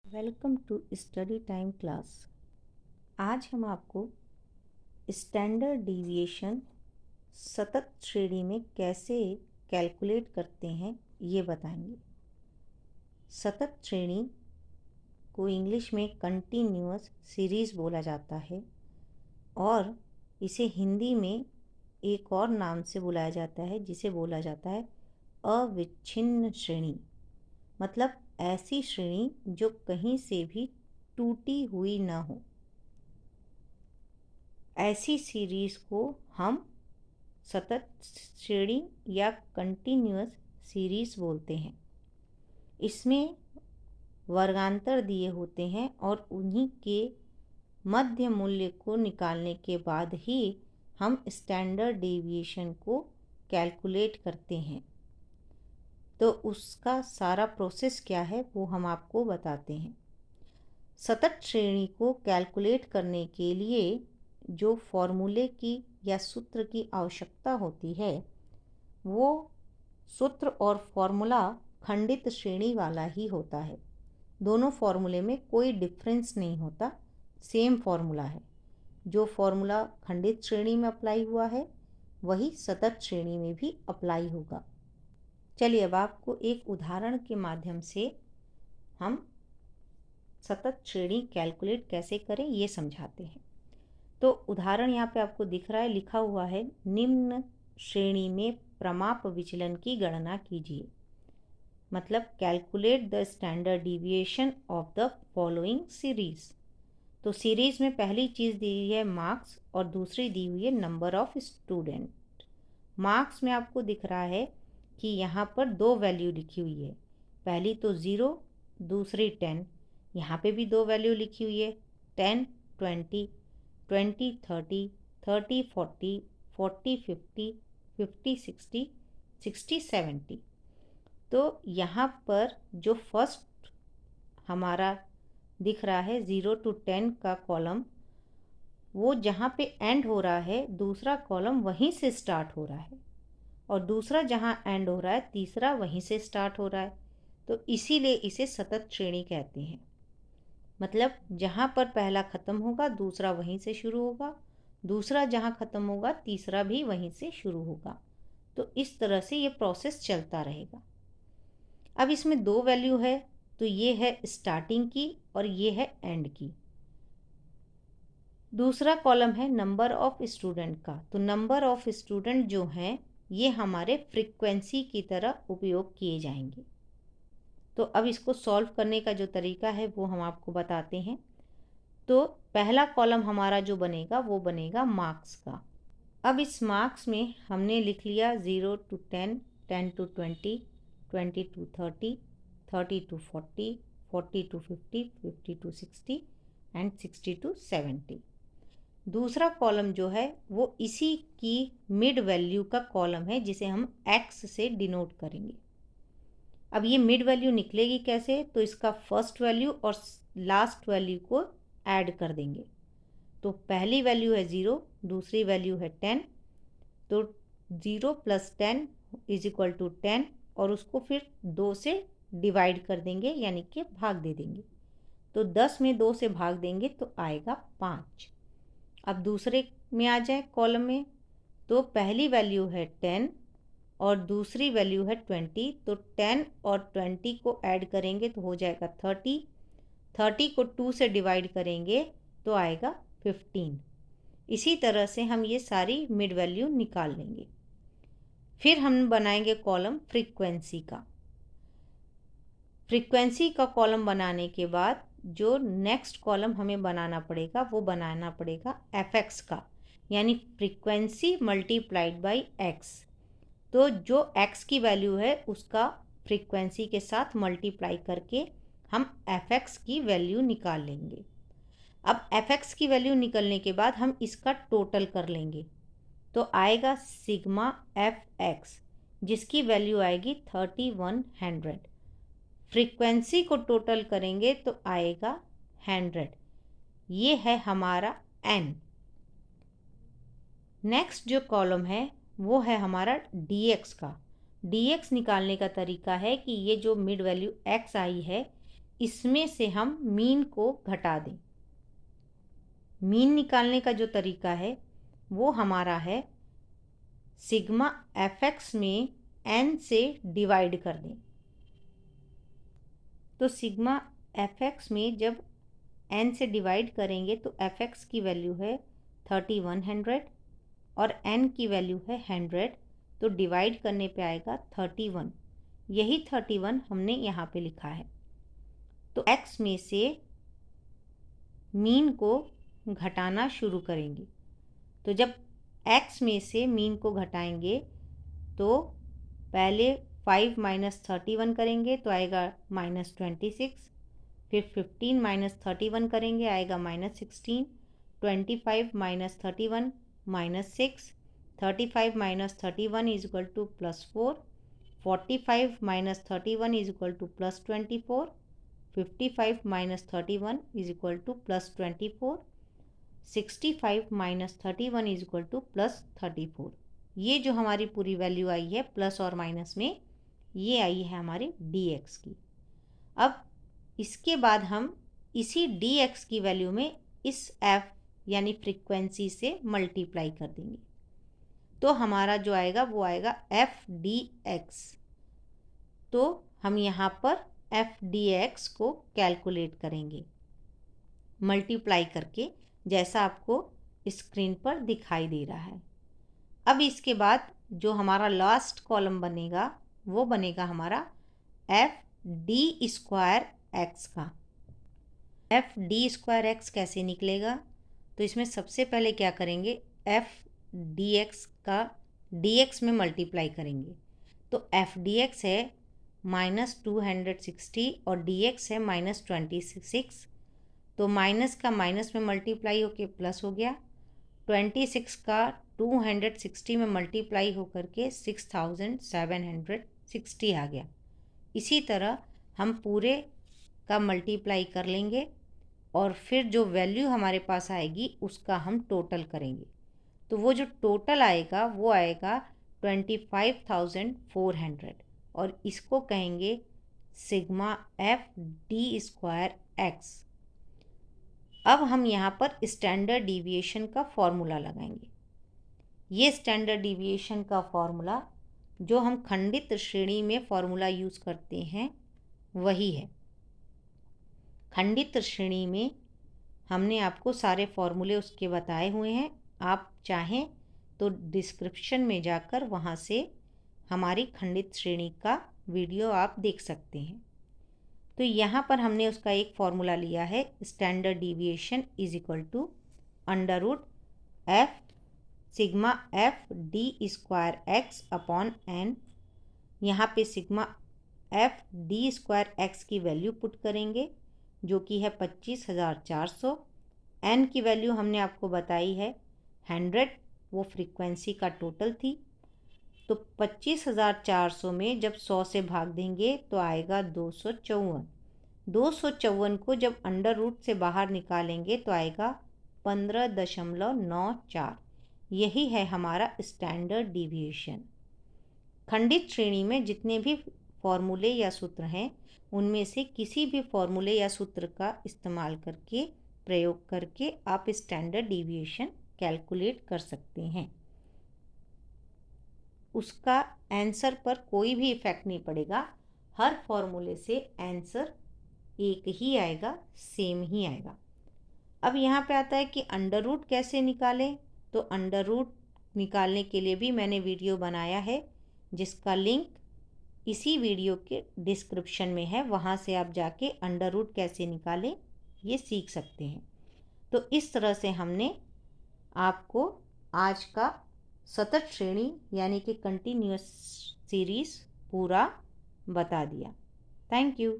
Welcome to study time class. आज हम आपको स्टैंडर्ड डिविएशन सतत श्रेणी में कैसे कैलकुलेट करते हैं ये बताएंगे। सतत श्रेणी को इंग्लिश में कंटिन्यूअस सीरीज़ बोला जाता है और इसे हिंदी में एक और नाम से बुलाया जाता है जिसे बोला जाता है अविच्छिन्न श्रेणी। मतलब ऐसी श्रेणी जो कहीं से भी टूटी हुई ना हो। ऐसी सीरीज़ को हम सतत श्रेणी या कंटिन्यूअस सीरीज़ बोलते हैं। इसमें वर्गांतर दिए होते हैं और उन्हीं के मध्य मूल्य को निकालने के बाद ही हम स्टैंडर्ड डेविएशन को कैलकुलेट करते हैं। तो उसका सारा प्रोसेस क्या है वो हम आपको बताते हैं। सतत श्रेणी को कैलकुलेट करने के लिए जो फॉर्मूले की या सूत्र की आवश्यकता होती है वो सूत्र और फॉर्मूला खंडित श्रेणी वाला ही होता है। दोनों फॉर्मूले में कोई डिफरेंस नहीं होता, सेम फॉर्मूला है। जो फॉर्मूला खंडित श्रेणी में अप्लाई हुआ है वही सतत श्रेणी में भी अप्लाई होगा। चलिए अब आपको एक उदाहरण के माध्यम से हम सतत श्रेणी कैलकुलेट कैसे करें ये समझाते हैं। तो उदाहरण यहाँ पे आपको दिख रहा है, लिखा हुआ है निम्न श्रेणी में प्रमाप विचलन की गणना कीजिए। मतलब calculate the standard deviation of the following series. तो सीरीज में पहली चीज़ दी हुई है मार्क्स और दूसरी दी हुई है नंबर ऑफ स्टूडेंट। मार्क्स में आपको दिख रहा है कि यहाँ पर दो वैल्यू लिखी हुई है, पहली तो 0, दूसरी 10। यहाँ पे भी दो वैल्यू लिखी हुई है, 10 20, 20 30, 30 40, 40 50, 50 60, 60 70। तो यहाँ पर जो फर्स्ट हमारा दिख रहा है 0 to 10 का कॉलम, वो जहाँ पे एंड हो रहा है दूसरा कॉलम वहीं से स्टार्ट हो रहा है, और दूसरा जहाँ एंड हो रहा है तीसरा वहीं से स्टार्ट हो रहा है। तो इसीलिए इसे सतत श्रेणी कहते हैं। मतलब जहाँ पर पहला ख़त्म होगा दूसरा वहीं से शुरू होगा, दूसरा जहाँ ख़त्म होगा तीसरा भी वहीं से शुरू होगा। तो इस तरह से ये प्रोसेस चलता रहेगा। अब इसमें दो वैल्यू है, तो ये है स्टार्टिंग की और ये है एंड की। दूसरा कॉलम है नंबर ऑफ स्टूडेंट का। तो नंबर ऑफ स्टूडेंट जो हैं ये हमारे फ्रीक्वेंसी की तरह उपयोग किए जाएंगे। तो अब इसको सॉल्व करने का जो तरीका है वो हम आपको बताते हैं। तो पहला कॉलम हमारा जो बनेगा वो बनेगा मार्क्स का। अब इस मार्क्स में हमने लिख लिया 0 to 10, 10 to 20, 20 to 30, 30 to 40, 40 to 50, 50 to 60 and 60 to 70। दूसरा कॉलम जो है वो इसी की मिड वैल्यू का कॉलम है जिसे हम x से डिनोट करेंगे। अब ये मिड वैल्यू निकलेगी कैसे, तो इसका फर्स्ट वैल्यू और लास्ट वैल्यू को ऐड कर देंगे। तो पहली वैल्यू है 0, दूसरी वैल्यू है 10, तो 0 + 10 = 10 और उसको फिर 2 से डिवाइड कर देंगे यानी कि भाग दे देंगे। तो 10 में 2 से भाग देंगे तो आएगा 5। अब दूसरे में आ जाए कॉलम में, तो पहली वैल्यू है 10 और दूसरी वैल्यू है 20। तो 10 और 20 को ऐड करेंगे तो हो जाएगा 30, 30 को 2 से डिवाइड करेंगे तो आएगा 15। इसी तरह से हम ये सारी मिड वैल्यू निकाल लेंगे। फिर हम बनाएंगे कॉलम फ्रीक्वेंसी का। फ्रीक्वेंसी का कॉलम बनाने के बाद जो नेक्स्ट कॉलम हमें बनाना पड़ेगा वो बनाना पड़ेगा fx का, यानी फ्रीक्वेंसी मल्टीप्लाइड बाई x। तो जो x की वैल्यू है उसका फ्रीक्वेंसी के साथ मल्टीप्लाई करके हम fx की वैल्यू निकाल लेंगे। अब fx की वैल्यू निकलने के बाद हम इसका टोटल कर लेंगे, तो आएगा सिग्मा fx जिसकी वैल्यू आएगी 3100। फ्रीक्वेंसी को टोटल करेंगे तो आएगा 100। ये है हमारा n। नेक्स्ट जो कॉलम है वो है हमारा dx का। dx निकालने का तरीका है कि ये जो मिड वैल्यू x आई है इसमें से हम मीन को घटा दें। मीन निकालने का जो तरीका है वो हमारा है सिग्मा fx में n से डिवाइड कर दें। तो सिग्मा fx में जब n से डिवाइड करेंगे तो fx की वैल्यू है 3100 और n की वैल्यू है 100, तो डिवाइड करने पे आएगा 31। यही 31 हमने यहाँ पे लिखा है। तो x में से मीन को घटाना शुरू करेंगे। तो जब x में से मीन को घटाएंगे तो पहले 5 माइनस 31 करेंगे तो आएगा -26, फिर 15 माइनस 31 करेंगे आएगा -16, 25 minus 31 -6, 35 minus 31 is equal to +4, 45 minus 31 is equal to +24, 55 minus 31 is equal to +24, 65 minus 31 is equal to +34। ये जो हमारी पूरी वैल्यू आई है प्लस और माइनस में, ये आई है हमारे dx की। अब इसके बाद हम इसी dx की वैल्यू में इस f यानी फ्रीक्वेंसी से मल्टीप्लाई कर देंगे। तो हमारा जो आएगा वो आएगा f dx। तो हम यहाँ पर f dx को कैलकुलेट करेंगे मल्टीप्लाई करके, जैसा आपको स्क्रीन पर दिखाई दे रहा है। अब इसके बाद जो हमारा लास्ट कॉलम बनेगा वो बनेगा हमारा एफ डी स्क्वायर एक्स का। एफ डी स्क्वायर एक्स कैसे निकलेगा? तो इसमें सबसे पहले क्या करेंगे, एफ डी एक्स का डी एक्स में मल्टीप्लाई करेंगे। तो एफ डी एक्स है -260 और डी एक्स है -26। तो माइनस का माइनस में मल्टीप्लाई होके प्लस हो गया, 26 का 260 में मल्टीप्लाई होकर के 6760 आ गया। इसी तरह हम पूरे का मल्टीप्लाई कर लेंगे और फिर जो वैल्यू हमारे पास आएगी उसका हम टोटल करेंगे। तो वो जो टोटल आएगा वो आएगा 25,400 और इसको कहेंगे sigma F D square x. अब हम यहाँ पर स्टैंडर्ड डिविएशन का फॉर्मूला लगाएंगे। ये स्टैंडर्ड डिविएशन का फॉर्मूला जो हम खंडित श्रेणी में फॉर्मूला यूज़ करते हैं वही है। खंडित श्रेणी में हमने आपको सारे फॉर्मूले उसके बताए हुए हैं। आप चाहें तो डिस्क्रिप्शन में जाकर वहाँ से हमारी खंडित श्रेणी का वीडियो आप देख सकते हैं। तो यहाँ पर हमने उसका एक फॉर्मूला लिया है, standard deviation is equal to √f sigma F D square X upon n। यहाँ पे sigma F D square X की वैल्यू पुट करेंगे जो कि है 25,400। n की वैल्यू हमने आपको बताई है 100, वो फ्रीक्वेंसी का टोटल थी। तो 25,400 में जब 100 से भाग देंगे तो आएगा 254। 254 को जब अंडर रूट से बाहर निकालेंगे तो आएगा 15.94। यही है हमारा स्टैंडर्ड डिविएशन। खंडित श्रेणी में जितने भी फॉर्मूले या सूत्र हैं उनमें से किसी भी फॉर्मूले या सूत्र का इस्तेमाल करके, प्रयोग करके आप स्टैंडर्ड डिविएशन कैलकुलेट कर सकते हैं। उसका आंसर पर कोई भी इफ़ेक्ट नहीं पड़ेगा। हर फॉर्मूले से आंसर एक ही आएगा, सेम ही आएगा। अब यहाँ पे आता है कि अंडर रूट कैसे निकालें। तो अंडर रूट निकालने के लिए भी मैंने वीडियो बनाया है जिसका लिंक इसी वीडियो के डिस्क्रिप्शन में है। वहाँ से आप जाके अंडर रूट कैसे निकालें ये सीख सकते हैं। तो इस तरह से हमने आपको आज का सतत श्रेणी यानी कि कंटिन्यूअस सीरीज़ पूरा बता दिया। Thank you.